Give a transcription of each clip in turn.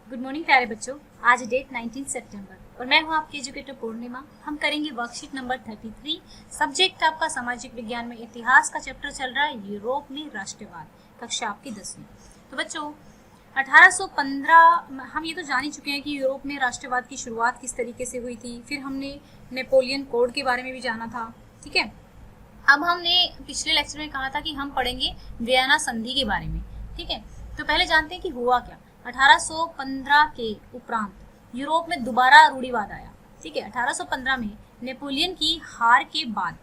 Good morning प्यारे बच्चों। आज डेट 19 सितंबर और मैं हूं आपकी एजुकेटर पूर्णिमा। हम करेंगे वर्कशीट नंबर 33। सब्जेक्ट आपका सामाजिक विज्ञान में इतिहास का चैप्टर चल रहा है, यूरोप में राष्ट्रवाद, कक्षा आपकी 10वीं। तो बच्चों 1815 हम ये तो जान ही चुके हैं कि यूरोप में राष्ट्रवाद की शुरुआत किस तरीके से हुई थी। फिर हमने नेपोलियन कोड के बारे में भी जाना था। ठीक है, अब हमने पिछले लेक्चर में कहा था कि हम पढ़ेंगे वियना संधि के बारे में। ठीक है, तो पहले जानते हैं कि हुआ क्या। 1815 के उपरांत यूरोप में दोबारा रूढ़िवाद आया। ठीक है, 1815 में नेपोलियन की हार के बाद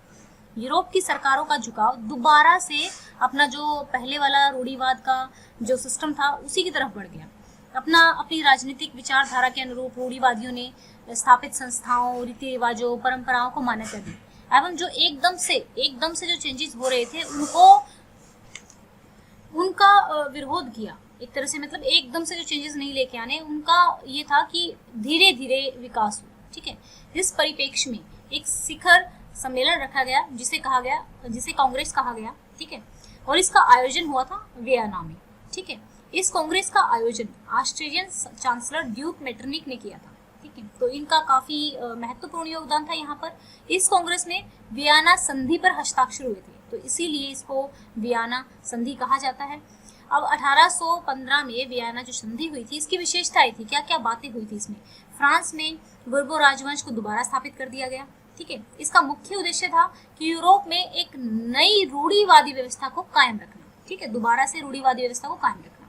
यूरोप की सरकारों का झुकाव दोबारा से अपना जो पहले वाला रूढ़िवाद का जो सिस्टम था उसी की तरफ बढ़ गया। अपनी राजनीतिक विचारधारा के अनुरूप रूढ़िवादियों ने स्थापित संस्थाओं, रीति रिवाजों, परंपराओं को मान्यता दी एवं जो एकदम से जो चेंजेस हो रहे थे उनका विरोध किया। एक तरह से मतलब एकदम से जो चेंजेस नहीं लेके आने, उनका ये था कि धीरे धीरे विकास हो। ठीक है, इस परिप्रेक्ष्य में एक शिखर सम्मेलन रखा गया जिसे कांग्रेस कहा गया। ठीक है, और इसका आयोजन हुआ था वियना में। ठीक है, इस कांग्रेस का आयोजन ऑस्ट्रेलियन चांसलर ड्यूक मेटरनिक ने किया था। ठीक है, तो इनका काफी महत्वपूर्ण योगदान था यहाँ पर। इस कांग्रेस में वियना संधि पर हस्ताक्षर हुए थे, तो इसीलिए इसको वियना संधि कहा जाता है। अब 1815 में वियना जो संधि हुई थी, इसकी विशेषताएं थी, क्या क्या बातें हुई थी इसमें। फ्रांस में बुर्बो राजवंश को दोबारा स्थापित कर दिया गया। ठीक है, इसका मुख्य उद्देश्य था कि यूरोप में एक नई रूढ़िवादी व्यवस्था को कायम रखना। ठीक है, दोबारा से रूढ़िवादी व्यवस्था को कायम रखना।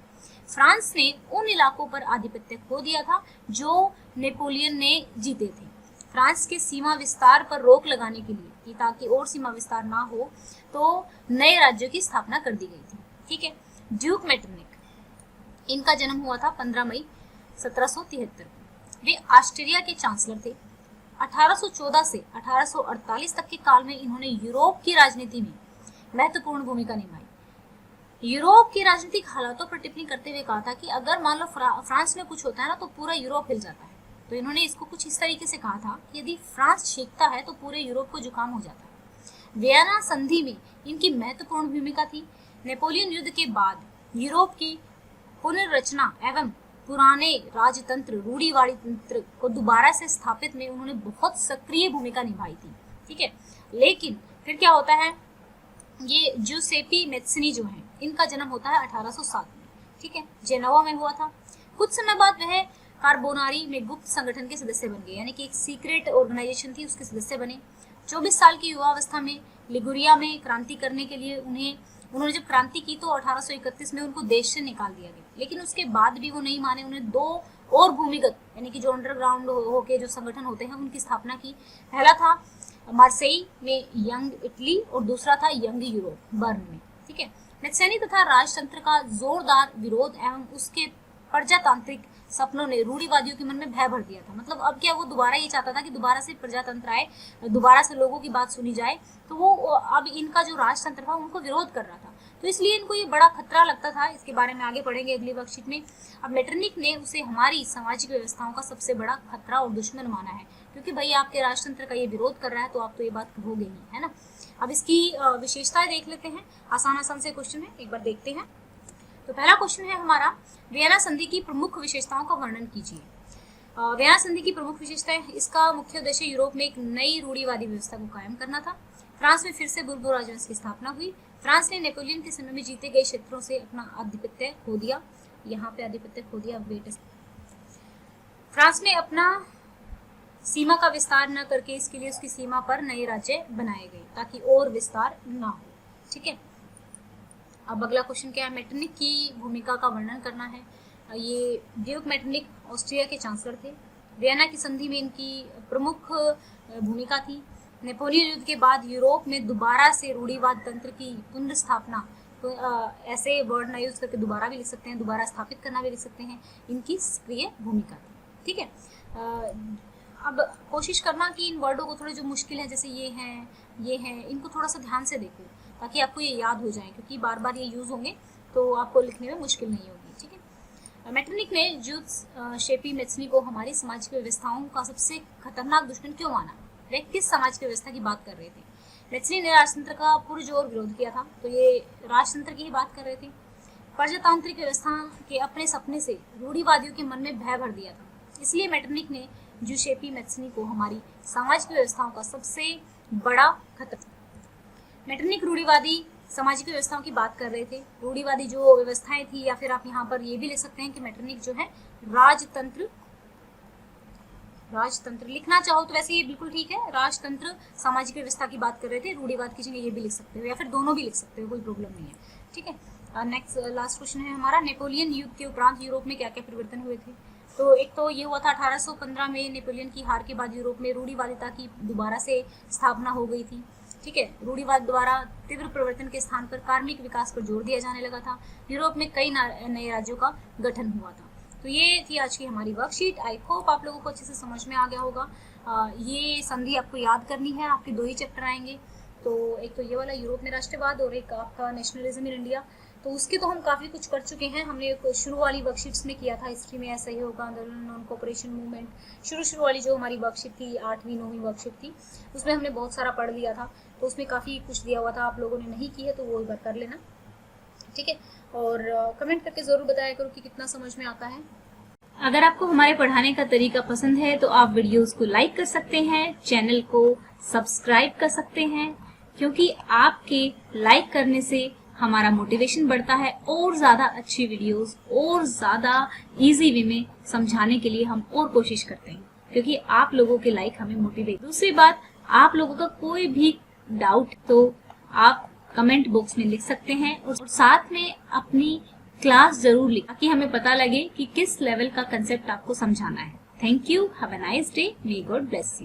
फ्रांस ने उन इलाकों पर आधिपत्य खो दिया था जो नेपोलियन ने जीते थे। फ्रांस के सीमा विस्तार पर रोक लगाने के लिए कि ताकि और सीमा विस्तार ना हो, तो नए राज्यों की स्थापना कर दी गई थी। ठीक है, ड्यूक मेटरनिक, इनका जन्म हुआ था 15 मई 1773 को। वे ऑस्ट्रिया के चांसलर थे। 1814 से 1848 तक के काल में इन्होंने यूरोप की राजनीति में महत्वपूर्ण भूमिका निभाई। यूरोप के राजनीतिक हालातों पर टिप्पणी करते हुए कहा था कि अगर मान लो फ्रांस में कुछ होता है ना, तो पूरा यूरोप हिल जाता है। तो इन्होंने इसको कुछ इस तरीके से कहा था कि यदि फ्रांस छींकता है तो पूरे यूरोप को जुकाम हो जाता है। वियना संधि में इनकी महत्वपूर्ण भूमिका थी। नेपोलियन युद्ध के बाद यूरोप की पुनर्रचना एवं पुराने राजतंत्र, रूढ़िवादी तंत्र को दोबारा से स्थापित में उन्होंने बहुत सक्रिय भूमिका निभाई थी। ठीक है, लेकिन फिर क्या होता है, ये जूसेपी मेत्सनी जो है, इनका जन्म होता है 1807 में। ठीक है, जेनोवा में हुआ था। कुछ समय बाद वह कार्बोनारी में गुप्त संगठन के सदस्य बन गए, यानी कि एक सीक्रेट ऑर्गेनाइजेशन थी, उसके सदस्य बने। 24 साल की युवावस्था में लिगुरिया में क्रांति करने के लिए उन्होंने जब क्रांति की तो 1831 में उनको देश से निकाल दिया गया। लेकिन उसके बाद भी वो नहीं माने, उन्हें 2 और भूमिगत यानी कि जो अंडरग्राउंड होके जो संगठन होते हैं उनकी स्थापना की। पहला था मार्सेई में यंग इटली और दूसरा था यंग यूरोप बर्न में। ठीक है, मेत्सेनी तथा राजतंत्र का जोरदार विरोध एवं उसके प्रजातांत्रिक सपनों ने रूढ़िवादियों के मन में भय भर दिया था। मतलब अब क्या, वो दोबारा ये चाहता था कि दोबारा से प्रजातंत्र आए, दोबारा से लोगों की बात सुनी जाए। तो वो अब इनका जो राजतंत्र था उनको विरोध कर रहा था, तो इसलिए इनको ये बड़ा खतरा लगता था। इसके बारे में आगे पढ़ेंगे अगली वर्कशीट में। अब मेटरनिक ने उसे हमारी सामाजिक व्यवस्थाओं का सबसे बड़ा खतरा और दुश्मन माना है, क्योंकि भाई आपके राजतंत्र का ये विरोध कर रहा है तो आप तो ये बात कहोगे ही, है ना। अब इसकी विशेषताएं देख लेते हैं। आसान से क्वेश्चन है, एक बार देखते हैं। तो पहला क्वेश्चन है हमारा, वियना संधि की प्रमुख विशेषताओं का वर्णन कीजिए। वियना संधि की प्रमुख विशेषताएं, इसका मुख्य उद्देश्य यूरोप में एक नई रूढ़िवादी व्यवस्था को कायम करना था। फ्रांस में फिर से बुर्बो राजवंश की स्थापना हुई। फ्रांस ने नेपोलियन के समय में जीते गए क्षेत्रों से अपना आधिपत्य खो दिया। यहाँ पे आधिपत्य खो दिया। फ्रांस में अपना सीमा का विस्तार न करके इसके लिए उसकी सीमा पर नए राज्य बनाए गए ताकि और विस्तार ना हो। ठीक है, अब अगला क्वेश्चन क्या है, मेटरनिक की भूमिका का वर्णन करना है। ये ड्यूक मेटरनिक ऑस्ट्रिया के चांसलर थे। वियना की संधि में इनकी प्रमुख भूमिका थी। नेपोलियन युद्ध के बाद यूरोप में दोबारा से रूढ़िवाद तंत्र की पुनर्स्थापना, तो ऐसे वर्ड ना यूज करके दोबारा भी लिख सकते हैं, दोबारा स्थापित करना भी लिख सकते हैं, इनकी सक्रिय भूमिका थी। ठीक है, अब कोशिश करना कि इन वर्डों को थोड़े जो मुश्किल है, जैसे ये हैं, इनको थोड़ा सा ध्यान से देखो ताकि आपको ये याद हो जाए, क्योंकि बार बार ये यूज होंगे तो आपको लिखने में मुश्किल नहीं होगी। ठीक है, मेटरनिक ने जूसेपी मेत्सनी को हमारी सामाजिक व्यवस्थाओं का सबसे खतरनाक दुश्मन क्यों माना। वे किस समाज की व्यवस्था की बात कर रहे थे। मेत्सनी ने राजतंत्र का पुरजोर विरोध किया था, तो ये राजतंत्र की ही बात कर रहे थे। प्रजातांत्रिक व्यवस्था के अपने सपने से रूढ़िवादियों के मन में भय भर दिया था। इसलिए मेटरनिक ने जूसेपी मैत्सनी को हमारी सामाजिक व्यवस्थाओं का सबसे बड़ा खतरा। मेटरनिक रूढ़िवादी सामाजिक व्यवस्थाओं की बात कर रहे थे। रूढ़िवादी जो व्यवस्थाएं थी, या फिर आप यहाँ पर ये भी लिख सकते हैं कि मेटरनिक जो है राजतंत्र लिखना चाहो तो वैसे ये बिल्कुल ठीक है, राजतंत्र सामाजिक व्यवस्था की बात कर रहे थे। रूढ़िवाद की जगह ये भी लिख सकते हो, या फिर दोनों भी लिख सकते हो, कोई प्रॉब्लम नहीं है, ठीक है। नेक्स्ट लास्ट क्वेश्चन है हमारा, नेपोलियन युद्ध के उपरांत यूरोप में क्या क्या परिवर्तन हुए थे। तो एक तो ये हुआ था 1815 में नेपोलियन की हार के बाद यूरोप में रूढ़िवादिता की दोबारा से स्थापना हो गई थी, ठीक है। रूढ़िवाद द्वारा तीव्र परिवर्तन के स्थान पर कार्मिक विकास पर जोर दिया जाने लगा था। यूरोप में कई नए राज्यों का गठन हुआ था। तो ये थी आज की हमारी वर्कशीट। आई होप आप लोगों को अच्छे से समझ में आ गया होगा। ये संधि आपको याद करनी है, आपके 2 ही चैप्टर आएंगे। तो एक तो ये वाला यूरोप में राष्ट्रवाद, और एक आपका नेशनलिज्म इन इंडिया। तो उसके तो हम काफ़ी कुछ कर चुके हैं। हमने शुरू वाली वर्कशीट्स में किया था, हिस्ट्री में ऐसा ही होगा, आंदोलन, नॉन कोऑपरेशन मूवमेंट। शुरू वाली जो हमारी वर्कशीट थी, 8वीं 9वीं वर्कशीट थी, उसमें हमने बहुत सारा पढ़ लिया था। तो उसमें काफ़ी कुछ दिया हुआ था, आप लोगों ने नहीं की है तो वो एक बार कर लेना, ठीक है। और कमेंट करके ज़रूर बताया करो कि कितना समझ में आता है। अगर आपको हमारे पढ़ाने का तरीका पसंद है तो आप वीडियोस को लाइक कर सकते हैं, चैनल को सब्सक्राइब कर सकते हैं, क्योंकि आपके लाइक करने से हमारा मोटिवेशन बढ़ता है और ज़्यादा अच्छी वीडियोस और ज़्यादा इजी वे में समझाने के लिए हम और कोशिश करते हैं, क्योंकि आप लोगों के लाइक हमें मोटिवेट। दूसरी बात, आप लोगों का कोई भी डाउट तो आप कमेंट बॉक्स में लिख सकते हैं, और साथ में अपनी क्लास जरूर लिखें ताकि हमें पता लगे कि किस लेवल का कंसेप्ट आपको समझाना है। Thank you, have a nice day, may God bless you.